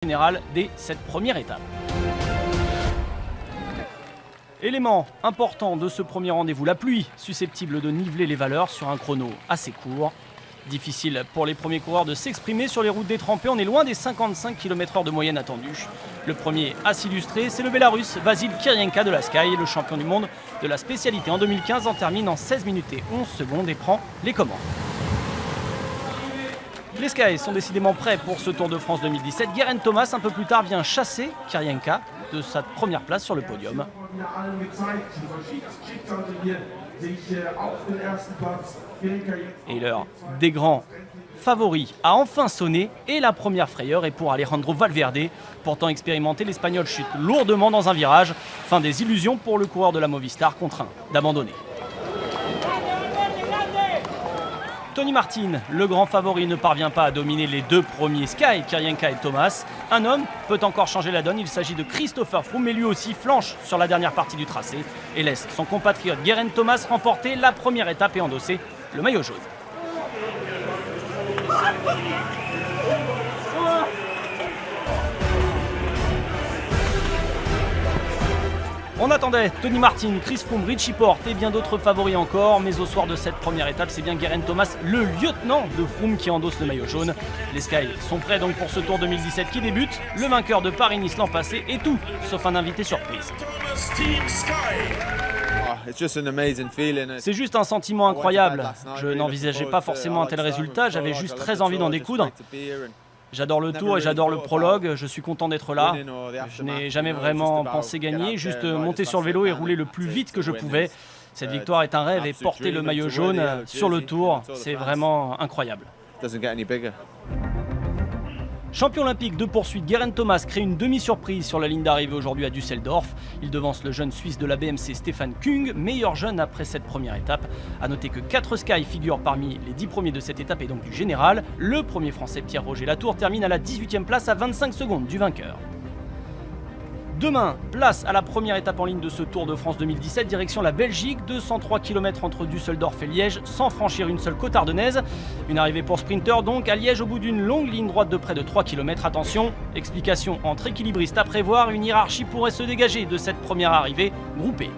général dès cette première étape. Élément important de ce premier rendez-vous, la pluie, susceptible de niveler les valeurs sur un chrono assez court. Difficile pour les premiers coureurs de s'exprimer sur les routes détrempées, on est loin des 55 km/h de moyenne attendue. Le premier à s'illustrer, c'est le Bélarus Vasil Kirienka de la Sky, le champion du monde de la spécialité en 2015, en termine en 16 minutes et 11 secondes et prend les commandes. Les Sky sont décidément prêts pour ce Tour de France 2017. Geraint Thomas, un peu plus tard, vient chasser Kirienka de sa première place sur le podium. Et l'heure des grands favoris a enfin sonné et la première frayeur est pour Alejandro Valverde. Pourtant expérimenté, l'Espagnol chute lourdement dans un virage. Fin des illusions pour le coureur de la Movistar, contraint d'abandonner. Tony Martin, le grand favori, ne parvient pas à dominer les deux premiers Sky, Kirienka et Thomas. Un homme peut encore changer la donne, il s'agit de Christopher Froome, mais lui aussi flanche sur la dernière partie du tracé et laisse son compatriote Geraint Thomas remporter la première étape et endosser le maillot jaune. On attendait Tony Martin, Chris Froome, Richie Porte et bien d'autres favoris encore, mais au soir de cette première étape, c'est bien Geraint Thomas, le lieutenant de Froome, qui endosse le maillot jaune. Les Sky sont prêts donc pour ce Tour 2017 qui débute. Le vainqueur de Paris-Nice l'an passé est tout, sauf un invité surprise. C'est juste un sentiment incroyable. Je n'envisageais pas forcément un tel résultat, j'avais juste très envie d'en découdre. J'adore le Tour et j'adore le prologue, je suis content d'être là. Je n'ai jamais vraiment pensé gagner, juste monter sur le vélo et rouler le plus vite que je pouvais. Cette victoire est un rêve et porter le maillot jaune sur le Tour, c'est vraiment incroyable. Champion olympique de poursuite, Geraint Thomas crée une demi-surprise sur la ligne d'arrivée aujourd'hui à Düsseldorf. Il devance le jeune Suisse de la BMC Stefan Kung, meilleur jeune après cette première étape. A noter que 4 Sky figurent parmi les 10 premiers de cette étape et donc du général. Le premier français Pierre-Roger Latour termine à la 18e place à 25 secondes du vainqueur. Demain, place à la première étape en ligne de ce Tour de France 2017, direction la Belgique, 203 km entre Düsseldorf et Liège, sans franchir une seule côte ardennaise. Une arrivée pour sprinter donc à Liège au bout d'une longue ligne droite de près de 3 km. Attention, explication entre équilibristes à prévoir, une hiérarchie pourrait se dégager de cette première arrivée groupée.